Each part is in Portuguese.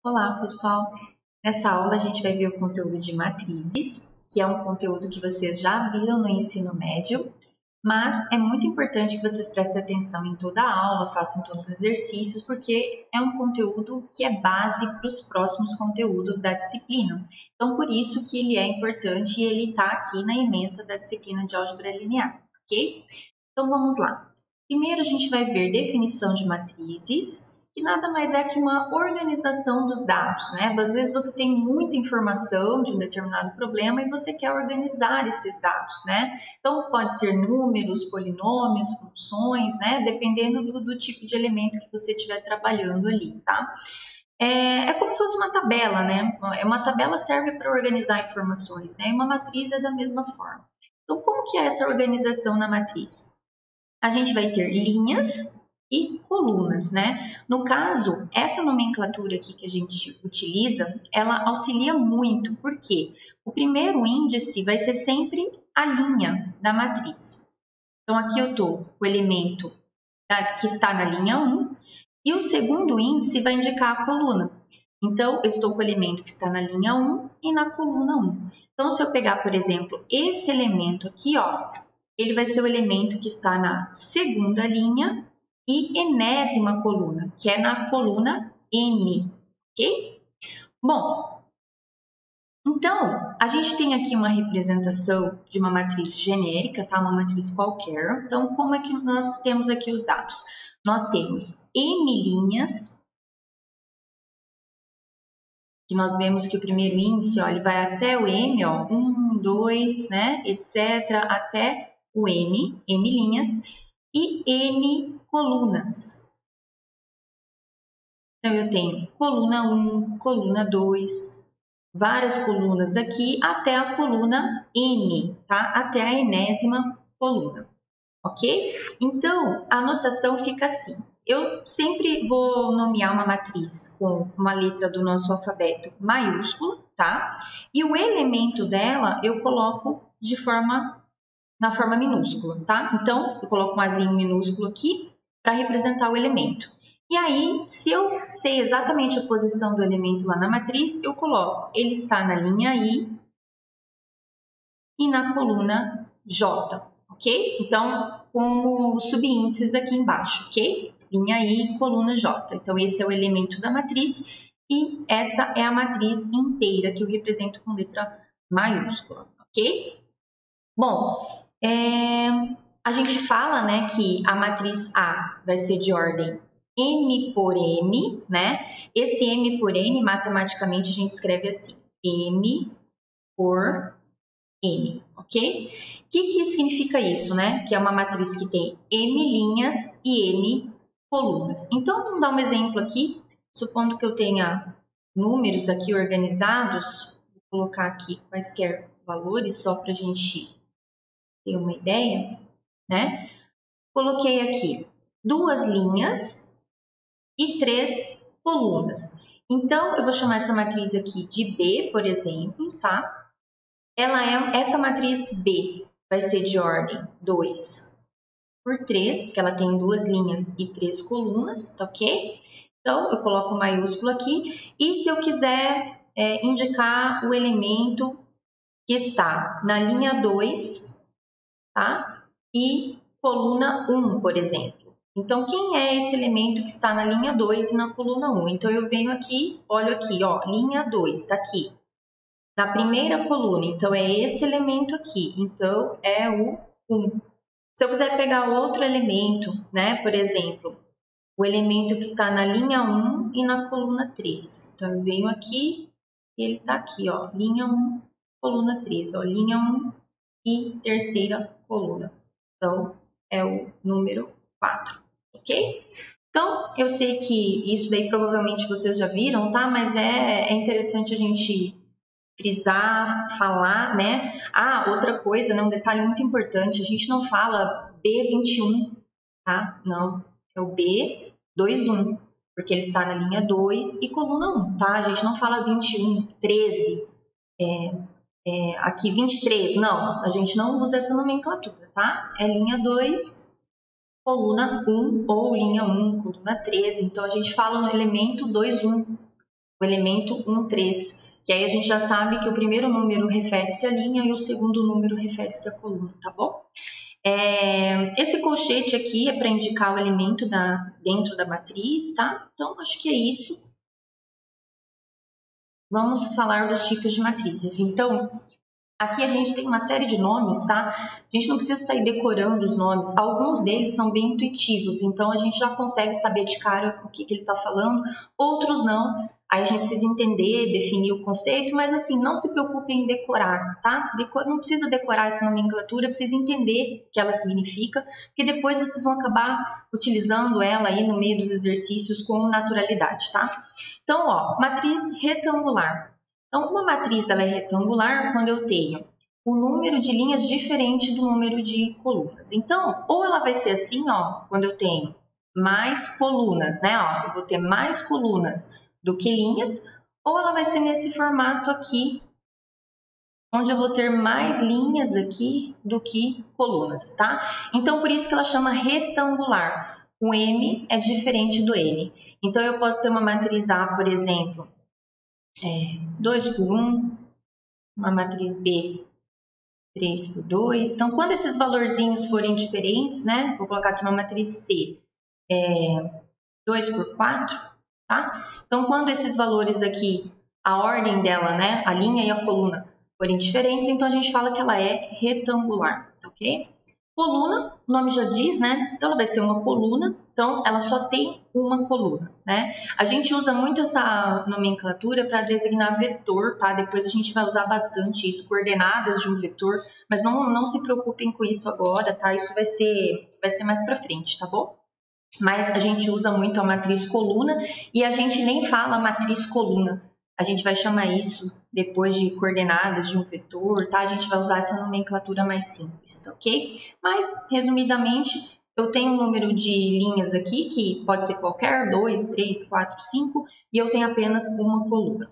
Olá, pessoal! Nessa aula a gente vai ver o conteúdo de matrizes, que é um conteúdo que vocês já viram no ensino médio, mas é muito importante que vocês prestem atenção em toda a aula, façam todos os exercícios, porque é um conteúdo que é base para os próximos conteúdos da disciplina. Então, por isso que ele é importante e ele está aqui na ementa da disciplina de álgebra linear, ok? Então, vamos lá. Primeiro, a gente vai ver definição de matrizes, que nada mais é que uma organização dos dados, né? Às vezes você tem muita informação de um determinado problema e você quer organizar esses dados, né? Então, pode ser números, polinômios, funções, né? Dependendo do tipo de elemento que você estiver trabalhando ali, tá? É como se fosse uma tabela, né? Uma tabela serve para organizar informações, né? E uma matriz é da mesma forma. Então, como que é essa organização na matriz? A gente vai ter linhas e colunas, né? No caso, essa nomenclatura aqui que a gente utiliza, ela auxilia muito, porque o primeiro índice vai ser sempre a linha da matriz. Então, aqui eu estou com o elemento que está na linha 1, e o segundo índice vai indicar a coluna. Então, eu estou com o elemento que está na linha 1 e na coluna 1. Então, se eu pegar, por exemplo, esse elemento aqui, ó, ele vai ser o elemento que está na segunda linha e enésima coluna, que é na coluna M, ok? Bom, então, a gente tem aqui uma representação de uma matriz genérica, tá? Uma matriz qualquer. Então, como é que nós temos aqui os dados? Nós temos M linhas, que nós vemos que o primeiro índice, ó, ele vai até o M, ó, 1, 2, né, etc., até o M linhas, e N colunas. Então, eu tenho coluna 1, coluna 2, várias colunas aqui, até a coluna N, tá? Até a enésima coluna, ok? Então, a notação fica assim. Eu sempre vou nomear uma matriz com uma letra do nosso alfabeto maiúscula, tá? E o elemento dela eu coloco na forma minúscula, tá? Então, eu coloco um azinho minúsculo aqui para representar o elemento. E aí, se eu sei exatamente a posição do elemento lá na matriz, eu coloco, ele está na linha I e na coluna J, ok? Então, como subíndices aqui embaixo, ok? Linha I, coluna J. Então, esse é o elemento da matriz e essa é a matriz inteira que eu represento com letra maiúscula, ok? Bom, a gente fala, né, que a matriz A vai ser de ordem M por N, né? Esse M por N, matematicamente, a gente escreve assim, M por N, ok? O que significa isso, né? Que é uma matriz que tem M linhas e N colunas. Então, vamos dar um exemplo aqui. Supondo que eu tenha números aqui organizados, vou colocar aqui quaisquer valores só para a gente ter uma ideia, né? Coloquei aqui 2 linhas e 3 colunas. Então, eu vou chamar essa matriz aqui de B, por exemplo, tá? Essa matriz B vai ser de ordem 2 por 3, porque ela tem 2 linhas e 3 colunas, tá ok? Então, eu coloco o maiúsculo aqui. E se eu quiser indicar o elemento que está na linha 2, tá? E coluna 1, por exemplo. Então, quem é esse elemento que está na linha 2 e na coluna 1? Então, eu venho aqui, olho aqui, ó, linha 2, está aqui. Na primeira coluna, então, é esse elemento aqui. Então, é o 1. Se eu quiser pegar outro elemento, né, por exemplo, o elemento que está na linha 1 e na coluna 3. Então, eu venho aqui e ele está aqui, ó, linha 1, coluna 3, ó, linha 1 e terceira coluna. Então, é o número 4, ok? Então, eu sei que isso daí provavelmente vocês já viram, tá? Mas é interessante a gente frisar, falar, né? Ah, outra coisa, né? Um detalhe muito importante, a gente não fala B21, tá? Não, é o B21, porque ele está na linha 2 e coluna 1, tá? A gente não fala 21, 13, aqui 23, não, a gente não usa essa nomenclatura, tá? É linha 2, coluna 1 ou linha 1, coluna 13, então a gente fala no elemento 21, o elemento 1, 3, que aí a gente já sabe que o primeiro número refere-se à linha e o segundo número refere-se à coluna, tá bom? Esse colchete aqui é para indicar o elemento dentro da matriz, tá? Então, acho que é isso. Vamos falar dos tipos de matrizes. Então, aqui a gente tem uma série de nomes, tá? A gente não precisa sair decorando os nomes. Alguns deles são bem intuitivos, então a gente já consegue saber de cara o que ele está falando. Outros não. Aí a gente precisa entender, definir o conceito, mas assim, não se preocupe em decorar, tá? Não precisa decorar essa nomenclatura, precisa entender o que ela significa, porque depois vocês vão acabar utilizando ela aí no meio dos exercícios com naturalidade, tá? Então, ó, matriz retangular. Então, uma matriz ela é retangular quando eu tenho o número de linhas diferente do número de colunas. Então, ou ela vai ser assim, ó, quando eu tenho mais colunas, né? Ó, eu vou ter mais colunas do que linhas, ou ela vai ser nesse formato aqui, onde eu vou ter mais linhas aqui do que colunas, tá? Então, por isso que ela chama retangular. O M é diferente do N. Então, eu posso ter uma matriz A, por exemplo, 2 por 1, uma matriz B 3 por 2. Então, quando esses valorzinhos forem diferentes, né? Vou colocar aqui uma matriz C, 2 por 4, tá? Então, quando esses valores aqui, a ordem dela, né? A linha e a coluna forem diferentes, então a gente fala que ela é retangular, tá ok? Coluna, o nome já diz, né? Então, ela vai ser uma coluna, então ela só tem uma coluna, né? A gente usa muito essa nomenclatura para designar vetor, tá? Depois a gente vai usar bastante isso, coordenadas de um vetor, mas não se preocupem com isso agora, tá? Isso vai ser mais para frente, tá bom? Mas a gente usa muito a matriz coluna e a gente nem fala matriz coluna. A gente vai chamar isso depois de coordenadas de um vetor, tá? A gente vai usar essa nomenclatura mais simples, tá ok? Mas, resumidamente, eu tenho um número de linhas aqui, que pode ser qualquer, 2, 3, 4, 5, e eu tenho apenas uma coluna.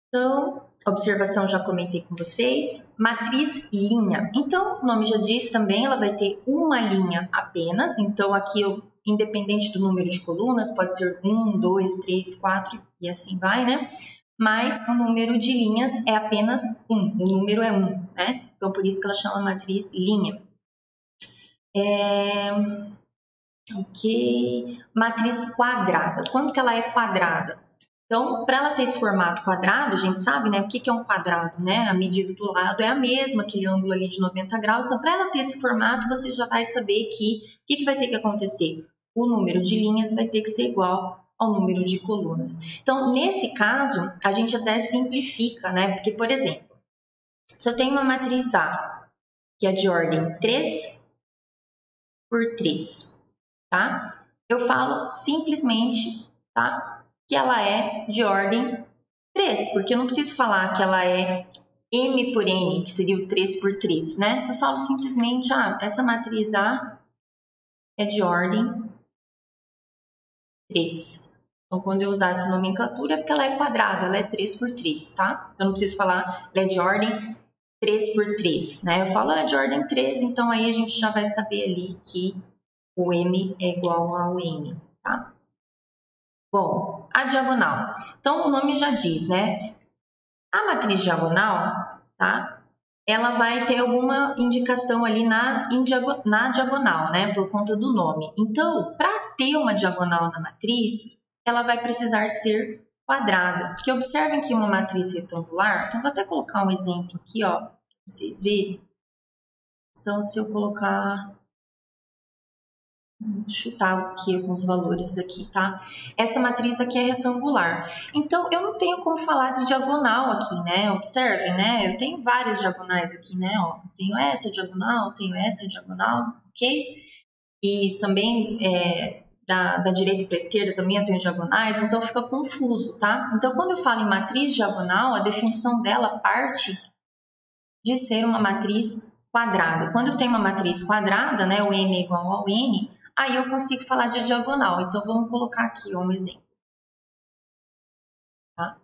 Então, observação já comentei com vocês. Matriz linha. Então, o nome já diz também, ela vai ter uma linha apenas. Então, aqui, independente do número de colunas, pode ser 1, 2, 3, 4 e assim vai, né? Mas o número de linhas é apenas 1. O número é 1, né? Então, por isso que ela chama matriz linha. Ok. Matriz quadrada. Quando que ela é quadrada? Então, para ela ter esse formato quadrado, a gente sabe, né, o que é um quadrado, né? A medida do lado é a mesma, aquele ângulo ali de 90 graus. Então, para ela ter esse formato, você já vai saber que o que vai ter que acontecer? O número de linhas vai ter que ser igual ao número de colunas. Então, nesse caso, a gente até simplifica, né? Porque, por exemplo, se eu tenho uma matriz A, que é de ordem 3 por 3, tá? Eu falo simplesmente, tá? Que ela é de ordem 3, porque eu não preciso falar que ela é M por N, que seria o 3 por 3, né? Eu falo simplesmente, essa matriz A é de ordem 3. Então, quando eu usar essa nomenclatura, é porque ela é quadrada, ela é 3 por 3, tá? Então, não preciso falar, ela é de ordem 3 por 3, né? Eu falo, ela é de ordem 3, então aí a gente já vai saber ali que o M é igual ao N, tá? Bom, a diagonal. Então, o nome já diz, né? A matriz diagonal, tá? Ela vai ter alguma indicação ali na diagonal, né? Por conta do nome. Então, para ter uma diagonal na matriz, ela vai precisar ser quadrada. Porque observem que uma matriz retangular, então vou até colocar um exemplo aqui, ó, para vocês verem. Então, se eu colocar... Vou chutar aqui alguns valores aqui, tá? Essa matriz aqui é retangular. Então, eu não tenho como falar de diagonal aqui, né? Observem, né? Eu tenho várias diagonais aqui, né? Ó, eu tenho essa diagonal, tenho essa diagonal, ok? E também da direita para a esquerda também eu tenho diagonais, então fica confuso, tá? Então, quando eu falo em matriz diagonal, a definição dela parte de ser uma matriz quadrada. Quando eu tenho uma matriz quadrada, né? O M é igual ao N, aí eu consigo falar de diagonal. Então, vamos colocar aqui um exemplo. Tá?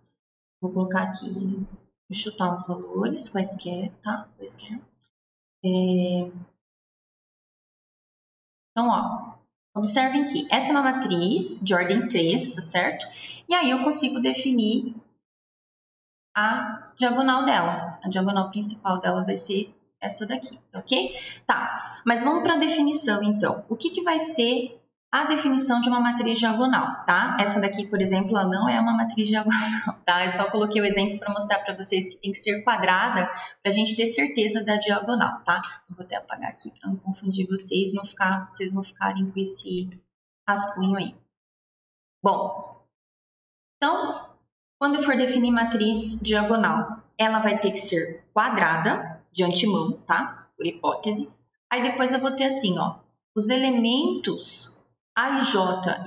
Vou colocar aqui, vou chutar os valores, quaisquer, tá? Quaisquer. Então, ó, Observem que essa é uma matriz de ordem 3, tá certo? E aí eu consigo definir a diagonal dela. A diagonal principal dela vai ser essa daqui, ok? Tá, mas vamos para a definição, então. O que vai ser a definição de uma matriz diagonal, tá? Essa daqui, por exemplo, ela não é uma matriz diagonal, tá? Eu só coloquei o exemplo para mostrar para vocês que tem que ser quadrada para a gente ter certeza da diagonal, tá? Então, vou até apagar aqui para não confundir vocês, vocês não ficarem com esse rascunho aí. Bom, então, quando eu for definir matriz diagonal, ela vai ter que ser quadrada de antemão, tá? Por hipótese. Aí depois eu vou ter assim, ó, os elementos A e J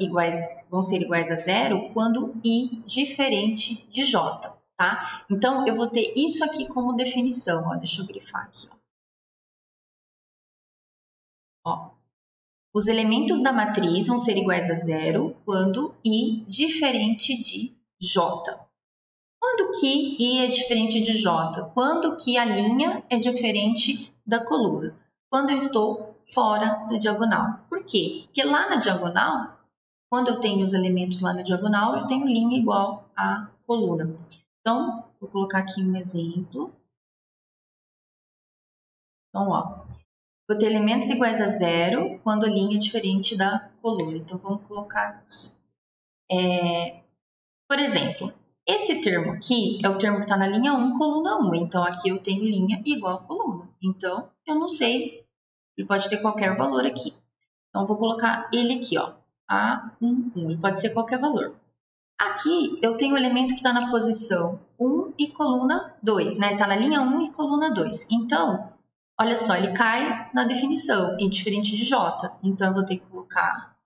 vão ser iguais a zero quando I diferente de J, tá? Então, eu vou ter isso aqui como definição, ó. Deixa eu grifar aqui, ó. Os elementos da matriz vão ser iguais a zero quando I diferente de J. Quando que I é diferente de J? Quando que a linha é diferente da coluna? Quando eu estou fora da diagonal. Por quê? Porque lá na diagonal, quando eu tenho os elementos lá na diagonal, eu tenho linha igual à coluna. Então, vou colocar aqui um exemplo. Então, ó, vou ter elementos iguais a zero quando a linha é diferente da coluna. Então, vamos colocar aqui. Por exemplo, esse termo aqui é o termo que está na linha 1, coluna 1. Então, aqui eu tenho linha igual a coluna. Então, eu não sei, ele pode ter qualquer valor aqui. Então, eu vou colocar ele aqui, ó, A1, 1. Ele pode ser qualquer valor. Aqui, eu tenho o elemento que está na posição 1 e coluna 2, né? Ele está na linha 1 e coluna 2. Então, olha só, ele cai na definição, e diferente de J. Então, eu vou ter que colocar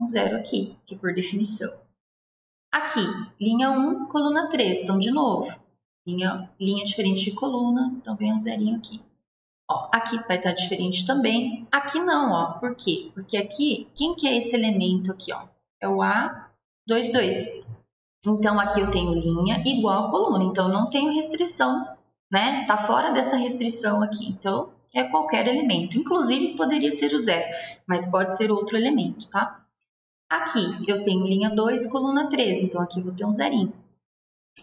um zero aqui, que é por definição. Aqui, linha 1, coluna 3. Então, de novo, linha diferente de coluna, então vem um zerinho aqui. Ó, aqui vai estar diferente também. Aqui não, ó. Por quê? Porque aqui, quem que é esse elemento aqui, ó? É o A22. Então, aqui eu tenho linha igual a coluna. Então, não tenho restrição, né? Tá fora dessa restrição aqui. Então, é qualquer elemento. Inclusive, poderia ser o zero, mas pode ser outro elemento, tá? Aqui eu tenho linha 2, coluna 3, então aqui eu vou ter um zerinho.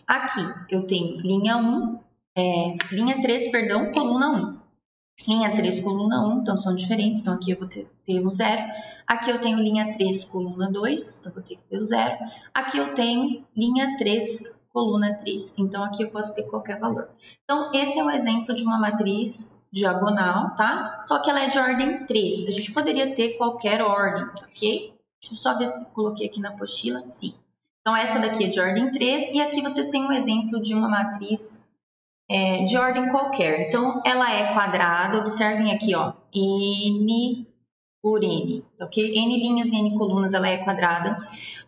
Aqui eu tenho linha 3, perdão, coluna 1. Linha 3, coluna 1, então são diferentes, então aqui eu vou ter o zero. Aqui eu tenho linha 3, coluna 2, então vou ter que ter o zero. Aqui eu tenho linha 3, coluna 3, então aqui eu posso ter qualquer valor. Então, esse é um exemplo de uma matriz diagonal, tá? Só que ela é de ordem 3. A gente poderia ter qualquer ordem, ok? Deixa eu só ver se coloquei aqui na apostila. Sim. Então, essa daqui é de ordem 3 e aqui vocês têm um exemplo de uma matriz de ordem qualquer. Então, ela é quadrada. Observem aqui, ó, N por N, ok? N linhas e N colunas, ela é quadrada.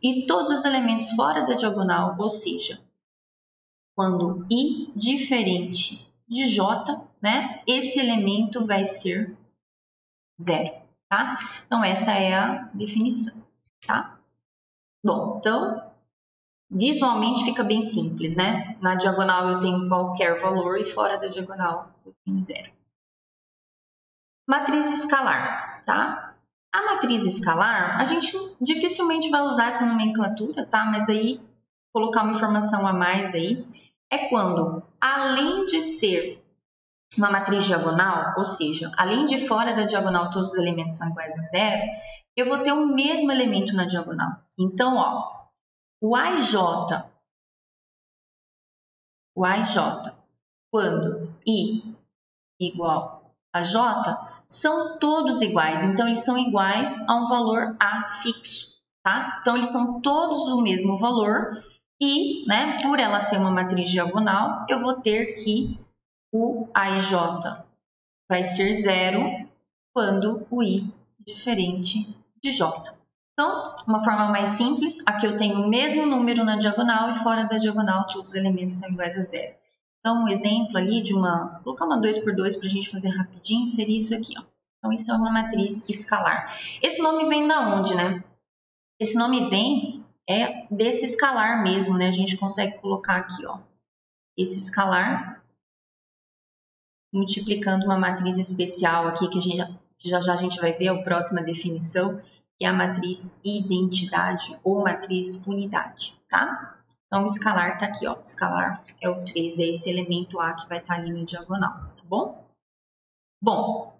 E todos os elementos fora da diagonal, ou seja, quando I diferente de J, né, esse elemento vai ser zero, tá? Então, essa é a definição, tá? Bom, então, visualmente fica bem simples, né? Na diagonal eu tenho qualquer valor e fora da diagonal eu tenho zero. Matriz escalar, tá? A matriz escalar, a gente dificilmente vai usar essa nomenclatura, tá? Mas aí, colocar uma informação a mais aí, é quando, além de ser uma matriz diagonal, ou seja, além de fora da diagonal todos os elementos são iguais a zero, eu vou ter o mesmo elemento na diagonal. Então, ó, o AJ, quando I igual a J, são todos iguais. Então, eles são iguais a um valor A fixo, tá? Então, eles são todos do mesmo valor e, né, por ela ser uma matriz diagonal, eu vou ter que o AJ vai ser zero quando o I é diferente de J. Então, uma forma mais simples, aqui eu tenho o mesmo número na diagonal e fora da diagonal todos os elementos são iguais a zero. Então, um exemplo ali de vou colocar uma 2 por 2 para a gente fazer rapidinho, seria isso aqui, ó. Então, isso é uma matriz escalar. Esse nome vem da onde, né? Esse nome vem desse escalar mesmo, né? A gente consegue colocar aqui, ó, esse escalar multiplicando uma matriz especial aqui que já a gente vai ver a próxima definição, que é a matriz identidade ou matriz unidade, tá? Então, o escalar está aqui, ó. Escalar é o 3, é esse elemento A que vai estar ali na diagonal, tá bom? Bom,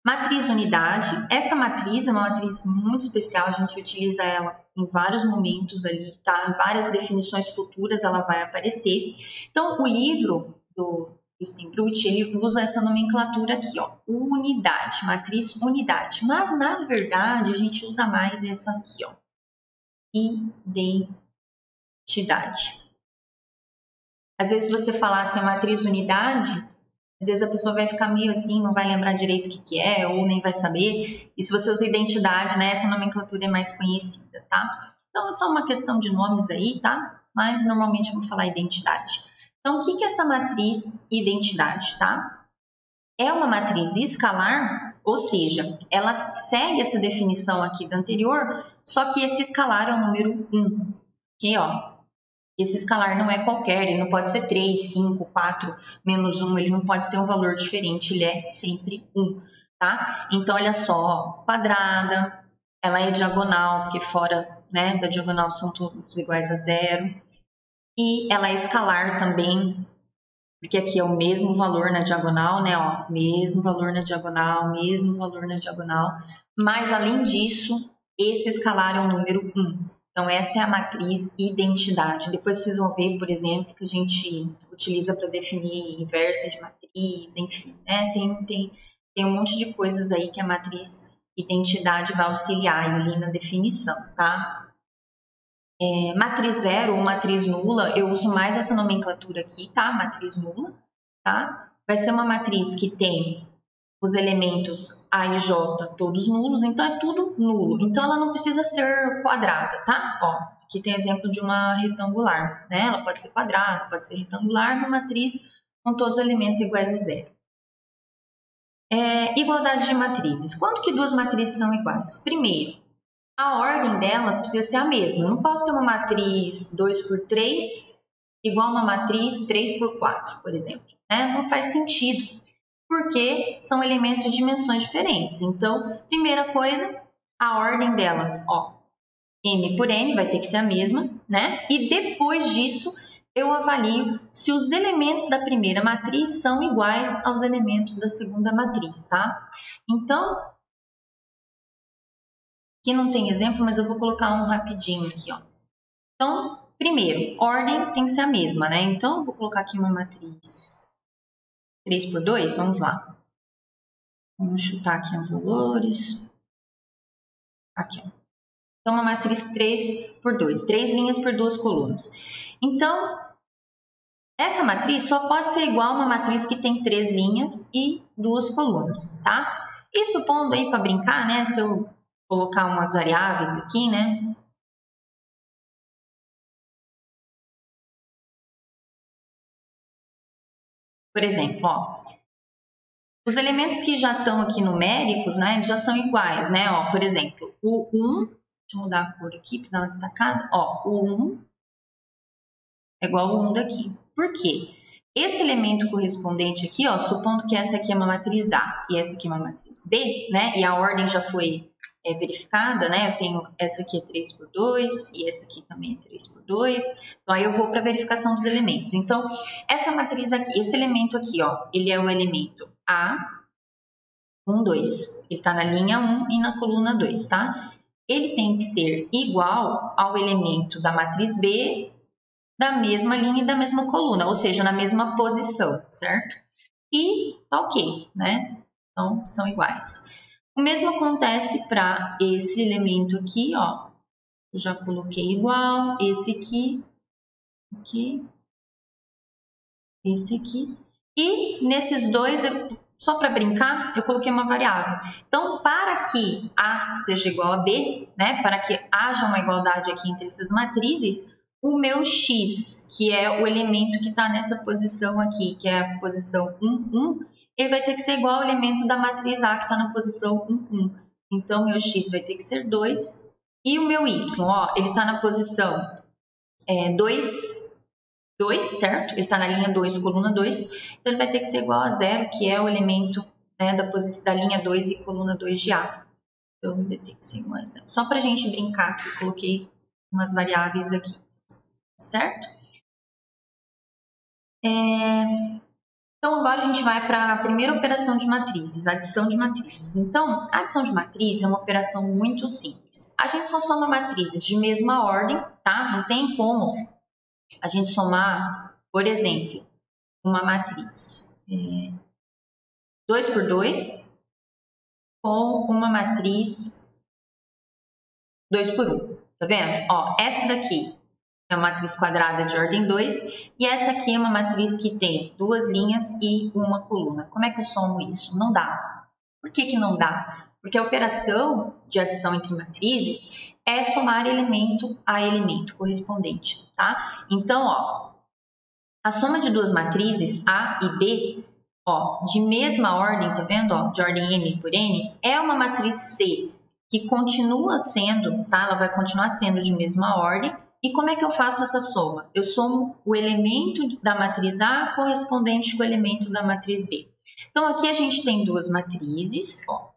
matriz unidade. Essa matriz é uma matriz muito especial, a gente utiliza ela em vários momentos ali, tá? Em várias definições futuras ela vai aparecer. Então, o livro do Steinbrück, ele usa essa nomenclatura aqui, ó, unidade, matriz unidade. Mas, na verdade, a gente usa mais essa aqui, ó, identidade. Às vezes, você falar assim, a matriz unidade, às vezes a pessoa vai ficar meio assim, não vai lembrar direito o que é, ou nem vai saber. E se você usa identidade, né, essa nomenclatura é mais conhecida, tá? Então, é só uma questão de nomes aí, tá? Mas, normalmente, eu vou falar identidade. Então, o que é essa matriz identidade, tá? É uma matriz escalar, ou seja, ela segue essa definição aqui da anterior, só que esse escalar é o número 1, ok? Ó, esse escalar não é qualquer, ele não pode ser 3, 5, 4, menos 1, ele não pode ser um valor diferente, ele é sempre 1, tá? Então, olha só, quadrada, ela é diagonal, porque fora, né, da diagonal são todos iguais a 0. E ela é escalar também, porque aqui é o mesmo valor na diagonal, né? Ó, mesmo valor na diagonal, mesmo valor na diagonal. Mas, além disso, esse escalar é o número 1. Então, essa é a matriz identidade. Depois vocês vão ver, por exemplo, que a gente utiliza para definir inversa de matriz, enfim, né? Tem um monte de coisas aí que a matriz identidade vai auxiliar ali na definição, tá? Matriz zero ou matriz nula, eu uso mais essa nomenclatura aqui, tá? Matriz nula, tá? Vai ser uma matriz que tem os elementos A e J todos nulos, então é tudo nulo. Então, ela não precisa ser quadrada, tá? Ó, aqui tem exemplo de uma retangular, né? Ela pode ser quadrada, pode ser retangular, uma matriz com todos os elementos iguais a zero. Igualdade de matrizes. Quando que duas matrizes são iguais? Primeiro, a ordem delas precisa ser a mesma. Eu não posso ter uma matriz 2 por 3 igual a uma matriz 3 por 4, por exemplo. Né? Não faz sentido, porque são elementos de dimensões diferentes. Então, primeira coisa, a ordem delas, ó, M por N vai ter que ser a mesma, né? E depois disso, eu avalio se os elementos da primeira matriz são iguais aos elementos da segunda matriz, tá? Então, aqui não tem exemplo, mas eu vou colocar um rapidinho aqui, ó. Então, primeiro, ordem tem que ser a mesma, né? Então, eu vou colocar aqui uma matriz 3 por 2, vamos lá. Vamos chutar aqui os valores. Aqui, ó. Então, uma matriz 3 por 2, 3 linhas por 2 colunas. Então, essa matriz só pode ser igual a uma matriz que tem 3 linhas e 2 colunas, tá? E supondo aí, para brincar, né? Se eu colocar umas variáveis aqui, né? Por exemplo, ó, os elementos que já estão aqui numéricos, né, já são iguais, né? Ó, por exemplo, o 1, deixa eu mudar a cor aqui para dar uma destacada. Ó, o 1 é igual ao 1 daqui. Por quê? Esse elemento correspondente aqui, ó, supondo que essa aqui é uma matriz A e essa aqui é uma matriz B, né? E a ordem já foi verificada, né? Eu tenho essa aqui é 3 por 2 e essa aqui também é 3 por 2. Então, aí eu vou para a verificação dos elementos. Então, essa matriz aqui, esse elemento aqui, ó, ele é o elemento A, 1, 2. Ele está na linha 1 e na coluna 2, tá? Ele tem que ser igual ao elemento da matriz B da mesma linha e da mesma coluna, ou seja, na mesma posição, certo? E tá ok, né? Então, são iguais. O mesmo acontece para esse elemento aqui, ó. Eu já coloquei igual, esse aqui, esse aqui. E nesses dois, só para brincar, eu coloquei uma variável. Então, para que A seja igual a B, né? Para que haja uma igualdade aqui entre essas matrizes, o meu x, que é o elemento que está nessa posição aqui, que é a posição 1, 1, ele vai ter que ser igual ao elemento da matriz A, que está na posição 1, 1. Então, meu x vai ter que ser 2. E o meu y, ó, ele está na posição 2, 2, certo? Ele está na linha 2, coluna 2. Então, ele vai ter que ser igual a 0, que é o elemento, né, da linha 2 e coluna 2 de A. Então, vai ter que ser um a 0. Só para a gente brincar aqui, coloquei umas variáveis aqui, certo? Então, agora a gente vai para a primeira operação de matrizes, adição de matrizes. Então, a adição de matrizes é uma operação muito simples. A gente só soma matrizes de mesma ordem, tá? Não tem como a gente somar, por exemplo, uma matriz 2 por 2 com uma matriz 2 por 1. Tá vendo? Ó, essa daqui é uma matriz quadrada de ordem 2 e essa aqui é uma matriz que tem 2 linhas e uma coluna. Como é que eu somo isso? Não dá. Por que que não dá? Porque a operação de adição entre matrizes é somar elemento a elemento correspondente, tá? Então, ó, a soma de duas matrizes A e B, ó, de mesma ordem, tá vendo? Ó, de ordem M por N, é uma matriz C, que continua sendo, tá? Ela vai continuar sendo de mesma ordem. E como é que eu faço essa soma? Eu somo o elemento da matriz A correspondente com o elemento da matriz B. Então, aqui a gente tem duas matrizes, ó.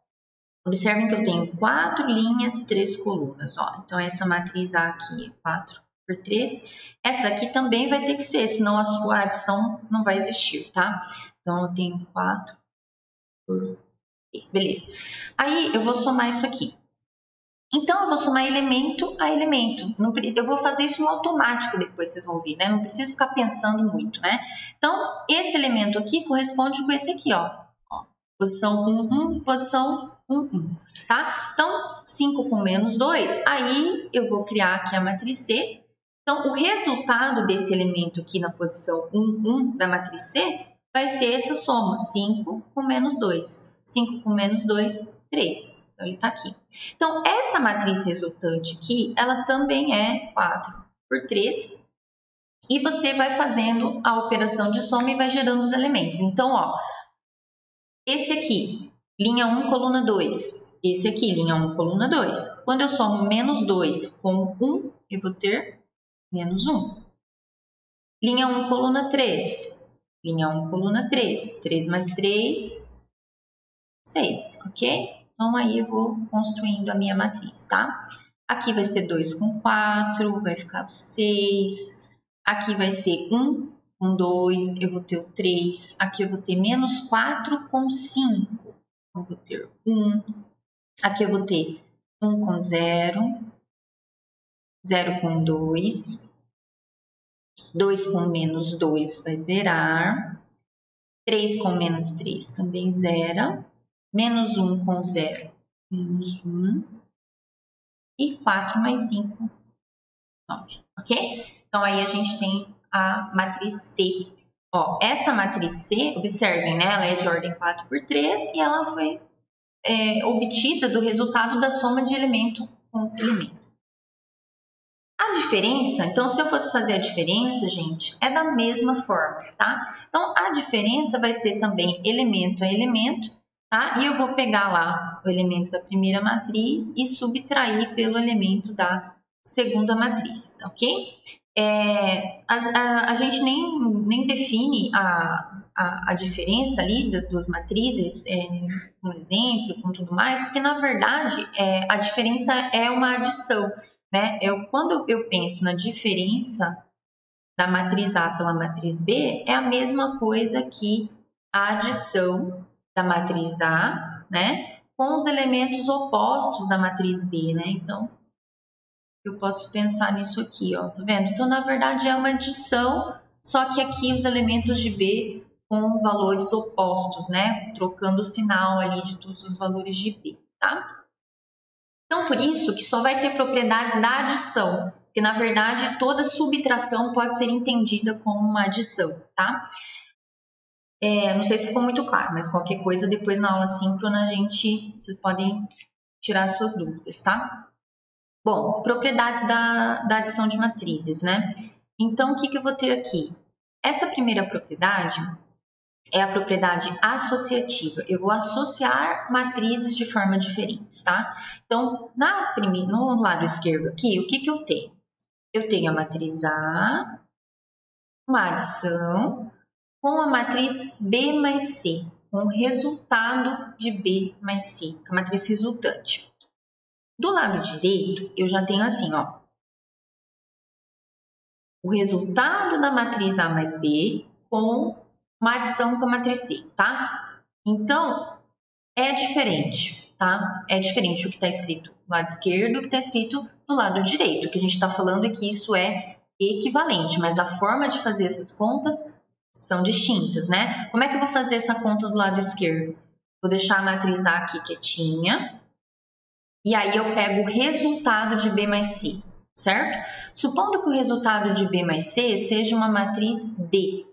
Observem que eu tenho 4 linhas, 3 colunas, ó. Então, essa matriz A aqui é 4 por 3. Essa daqui também vai ter que ser, senão a sua adição não vai existir, tá? Então, eu tenho 4 por 3, beleza. Aí, eu vou somar isso aqui. Então, eu vou somar elemento a elemento. Eu vou fazer isso no automático depois, vocês vão ver, né? Não preciso ficar pensando muito, né? Então, esse elemento aqui corresponde com esse aqui, ó. Posição 1, 1, posição 1, 1, tá? Então, 5 com menos 2, aí eu vou criar aqui a matriz C. Então, o resultado desse elemento aqui na posição 1, 1 da matriz C vai ser essa soma, 5 com menos 2. 5 com menos 2, 3. Então, ele está aqui. Então, essa matriz resultante aqui, ela também é 4 por 3. E você vai fazendo a operação de soma e vai gerando os elementos. Então, ó, esse aqui, linha 1, coluna 2. Esse aqui, linha 1, coluna 2. Quando eu somo menos 2 com 1, eu vou ter menos 1. Linha 1, coluna 3. Linha 1, coluna 3. 3 mais 3, 6, ok? Então, aí eu vou construindo a minha matriz, tá? Aqui vai ser 2 com 4, vai ficar 6. Aqui vai ser 1 com 2, eu vou ter o 3. Aqui eu vou ter menos 4 com 5. Então, eu vou ter 1. Aqui eu vou ter 1 com 0. 0 com 2. 2 com menos 2 vai zerar. 3 com menos 3 também zera. Menos 1 com 0, menos 1. E 4 mais 5, 9, ok? Então, aí a gente tem a matriz C. Ó, essa matriz C, observem, né? Ela é de ordem 4 por 3 e ela foi obtida do resultado da soma de elemento com elemento. A diferença, então, se eu fosse fazer a diferença, gente, é da mesma forma, tá? Então, a diferença vai ser também elemento a elemento, tá? E eu vou pegar lá o elemento da primeira matriz e subtrair pelo elemento da segunda matriz, tá, ok? A gente nem define a diferença ali das duas matrizes, um exemplo, com tudo mais, porque na verdade a diferença é uma adição, né? Quando eu penso na diferença da matriz A pela matriz B, é a mesma coisa que a adição da matriz A, né, com os elementos opostos da matriz B, né? Então, eu posso pensar nisso aqui, ó, tá vendo? Então, na verdade, é uma adição, só que aqui os elementos de B com valores opostos, né? Trocando o sinal ali de todos os valores de B, tá? Então, por isso que só vai ter propriedades da adição, porque na verdade toda subtração pode ser entendida como uma adição, tá? Não sei se ficou muito claro, mas qualquer coisa depois na aula síncrona vocês podem tirar suas dúvidas, tá? Bom, propriedades da adição de matrizes, né? Então, o que eu vou ter aqui? Essa primeira propriedade é a propriedade associativa. Eu vou associar matrizes de forma diferente, tá? Então, no lado esquerdo aqui, o que eu tenho? Eu tenho a matriz A, uma adição, com a matriz B mais C, com o resultado de B mais C, a matriz resultante. Do lado direito, eu já tenho assim, ó, o resultado da matriz A mais B com uma adição com a matriz C, tá? Então, é diferente, tá? É diferente o que está escrito do lado esquerdo do que está escrito do lado direito. O que a gente está falando é que isso é equivalente, mas a forma de fazer essas contas são distintas, né? Como é que eu vou fazer essa conta do lado esquerdo? Vou deixar a matriz A aqui quietinha, e aí eu pego o resultado de B mais C, certo? Supondo que o resultado de B mais C seja uma matriz D.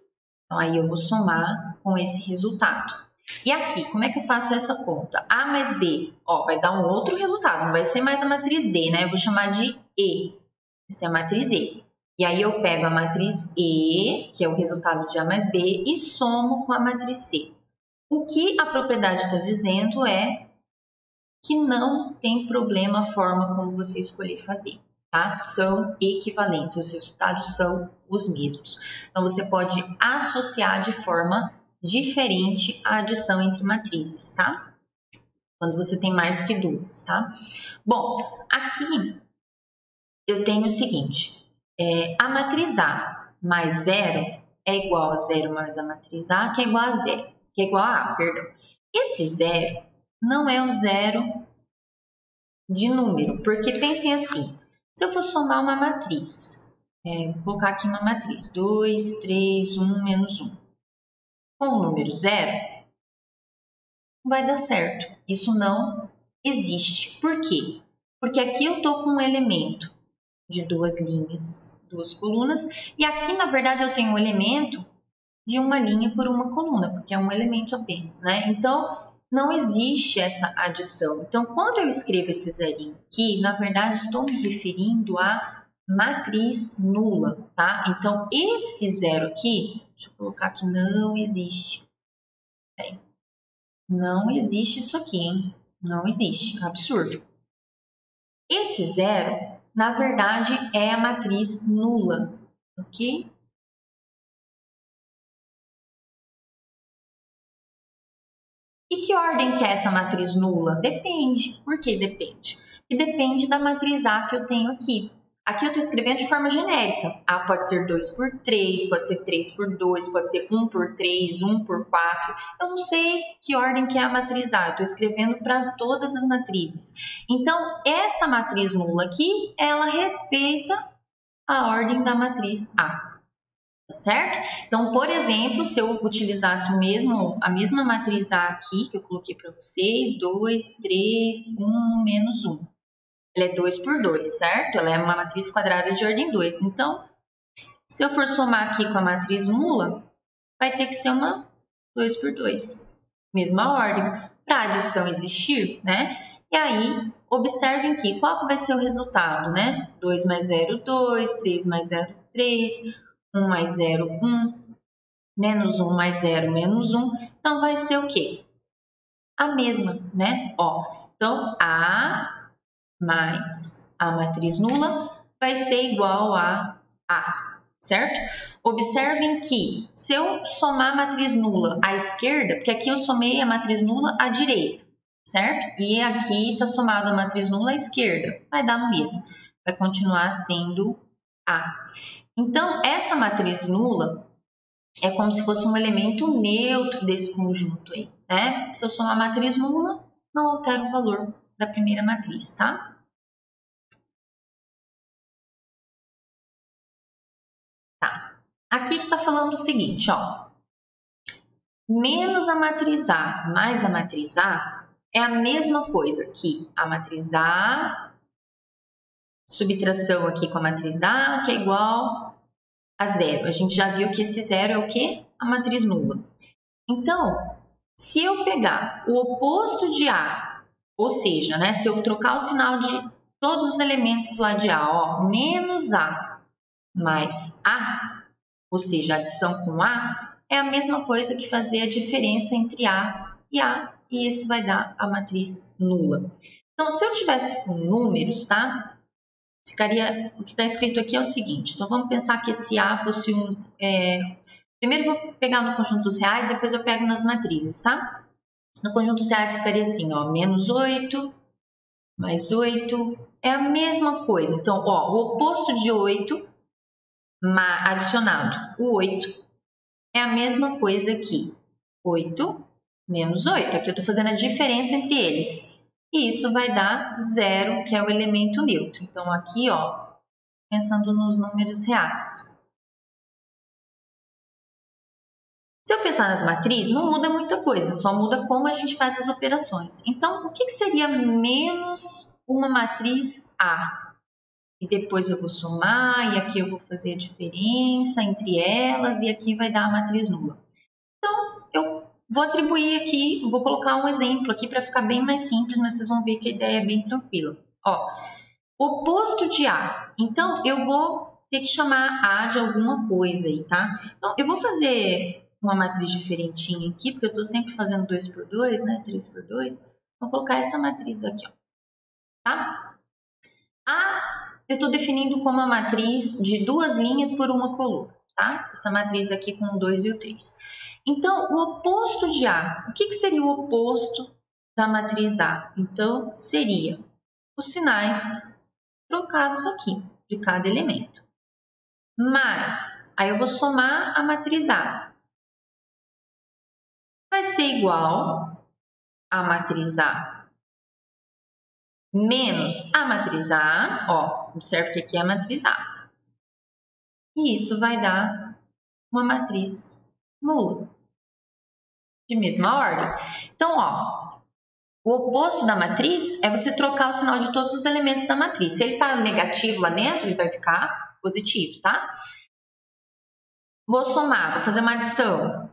Então, aí eu vou somar com esse resultado. E aqui, como é que eu faço essa conta? A mais B, ó, vai dar um outro resultado, não vai ser mais a matriz D, né? Eu vou chamar de E. Essa é a matriz E. E aí eu pego a matriz E, que é o resultado de A mais B, e somo com a matriz C. O que a propriedade está dizendo é que não tem problema a forma como você escolher fazer, tá? São equivalentes, os resultados são os mesmos. Então, você pode associar de forma diferente a adição entre matrizes, tá? Quando você tem mais que duas, tá? Bom, aqui eu tenho o seguinte, a matriz A mais 0 é igual a 0 mais a matriz A, que é igual a 0, que é igual a A, perdão. Esse 0 não é o 0 de número, porque pensem assim, se eu for somar uma matriz, vou colocar aqui uma matriz, 2, 3, 1, menos 1, com o número 0, não vai dar certo, isso não existe. Por quê? Porque aqui eu estou com um elemento de duas linhas, duas colunas, e aqui na verdade eu tenho um elemento de uma linha por uma coluna, porque é um elemento apenas, né? Então, não existe essa adição. Então, quando eu escrevo esse zerinho aqui, na verdade, estou me referindo à matriz nula, tá? Então, esse zero aqui, deixa eu colocar aqui, não existe. Não existe isso aqui, hein? Não existe, absurdo. Esse zero, na verdade, é a matriz nula, ok? E que ordem que é essa matriz nula? Depende. Por que depende? E depende da matriz A que eu tenho aqui. Aqui eu estou escrevendo de forma genérica. A pode ser 2 por 3, pode ser 3 por 2, pode ser 1 por 3, 1 por 4. Eu não sei que ordem que é a matriz A. Eu estou escrevendo para todas as matrizes. Então, essa matriz nula aqui, ela respeita a ordem da matriz A. Tá certo? Então, por exemplo, se eu utilizasse a mesma matriz A aqui, que eu coloquei para vocês, 2, 3, 1, menos 1. Ela é 2 por 2, certo? Ela é uma matriz quadrada de ordem 2. Então, se eu for somar aqui com a matriz nula, vai ter que ser uma 2 por 2. Mesma ordem. Para a adição existir, né? E aí, observem aqui, qual que vai ser o resultado, né? 2 mais 0, 2, 3 mais 0, 3, 1 mais 0, 1, menos 1 mais 0, menos 1. Então, vai ser o quê? A mesma, né? Ó, então, A mais a matriz nula vai ser igual a A, certo? Observem que se eu somar a matriz nula à esquerda, porque aqui eu somei a matriz nula à direita, certo? E aqui está somado a matriz nula à esquerda, vai dar o mesmo, vai continuar sendo A. Então, essa matriz nula é como se fosse um elemento neutro desse conjunto aí, né? Se eu somar a matriz nula, não altera o valor da primeira matriz, tá? Tá. Aqui está falando o seguinte, ó. Menos a matriz A mais a matriz A é a mesma coisa que a matriz A, subtração aqui com a matriz A, que é igual a zero. A gente já viu que esse zero é o quê? A matriz nula. Então, se eu pegar o oposto de A, ou seja, né, se eu trocar o sinal de todos os elementos lá de A, ó, menos A mais A, ou seja, adição com A, é a mesma coisa que fazer a diferença entre A, e esse vai dar a matriz nula. Então, se eu tivesse com números, tá? Ficaria, o que está escrito aqui é o seguinte, então vamos pensar que esse A fosse um... primeiro eu vou pegar no conjunto dos reais, depois eu pego nas matrizes, tá? No conjunto dos reais ficaria assim, ó, menos 8, mais 8 é a mesma coisa. Então, ó, o oposto de 8 adicionado, o 8, é a mesma coisa aqui. 8 menos 8. Aqui eu estou fazendo a diferença entre eles. E isso vai dar 0, que é o elemento neutro. Então, aqui, ó, pensando nos números reais. Se eu pensar nas matrizes, não muda muita coisa, só muda como a gente faz as operações. Então, o que seria menos uma matriz A? E depois eu vou somar, e aqui eu vou fazer a diferença entre elas, e aqui vai dar a matriz nula. Então, eu vou atribuir aqui, vou colocar um exemplo aqui para ficar bem mais simples, mas vocês vão ver que a ideia é bem tranquila. Ó, oposto de A. Então, eu vou ter que chamar A de alguma coisa aí, tá? Então, eu vou fazer uma matriz diferentinha aqui, porque eu estou sempre fazendo 2 por 2, né? 3 por 2. Vou colocar essa matriz aqui, ó. Tá? A, eu estou definindo como a matriz de 2 linhas por uma coluna, tá? Essa matriz aqui com o 2 e o 3. Então, o oposto de A. O que seria o oposto da matriz A? Então, seria os sinais trocados aqui, de cada elemento. Mas, aí eu vou somar a matriz A. Vai ser igual a matriz A menos a matriz A, ó, observe que aqui é a matriz A. E isso vai dar uma matriz nula, de mesma ordem. Então, ó, o oposto da matriz é você trocar o sinal de todos os elementos da matriz. Se ele está negativo lá dentro, ele vai ficar positivo, tá? Vou somar, vou fazer uma adição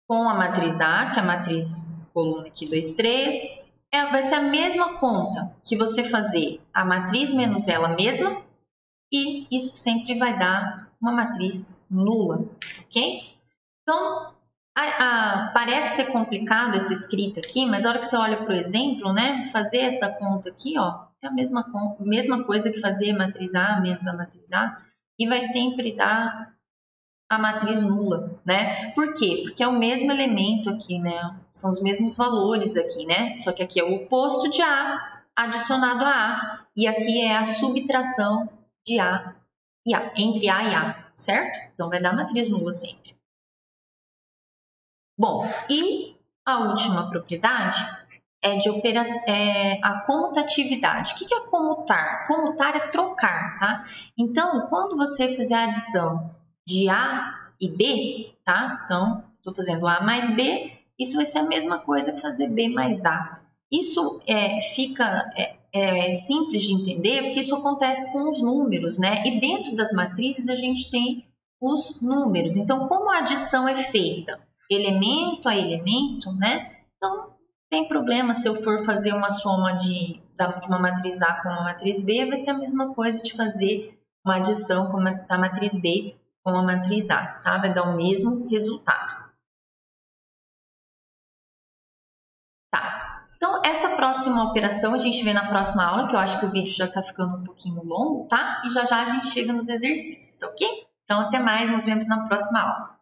com a matriz A, que é a matriz coluna aqui 2, 3. Vai ser a mesma conta que você fazer a matriz menos ela mesma, e isso sempre vai dar uma matriz nula, ok? Então, parece ser complicado essa escrita aqui, mas a hora que você olha para o exemplo, né, fazer essa conta aqui, ó, é a mesma coisa que fazer matriz A menos a matriz A, e vai sempre dar a matriz nula, né? Por quê? Porque é o mesmo elemento aqui, né? São os mesmos valores aqui, né? Só que aqui é o oposto de A adicionado a A, e aqui é a subtração de A e A, entre A e A, certo? Então, vai dar matriz nula sempre. Bom, e a última propriedade é a comutatividade. O que é comutar? Comutar é trocar, tá? Então, quando você fizer a adição de A e B, tá? Então, estou fazendo A mais B, isso vai ser a mesma coisa que fazer B mais A. Isso fica simples de entender, porque isso acontece com os números, né? E dentro das matrizes a gente tem os números. Então, como a adição é feita elemento a elemento, né? Então, não tem problema se eu for fazer uma soma de uma matriz A com uma matriz B, vai ser a mesma coisa de fazer uma adição da matriz B com a matriz A, tá? Vai dar o mesmo resultado. Tá. Então, essa próxima operação a gente vê na próxima aula, que eu acho que o vídeo já tá ficando um pouquinho longo, tá? E já já a gente chega nos exercícios, tá ok? Então, até mais, nos vemos na próxima aula.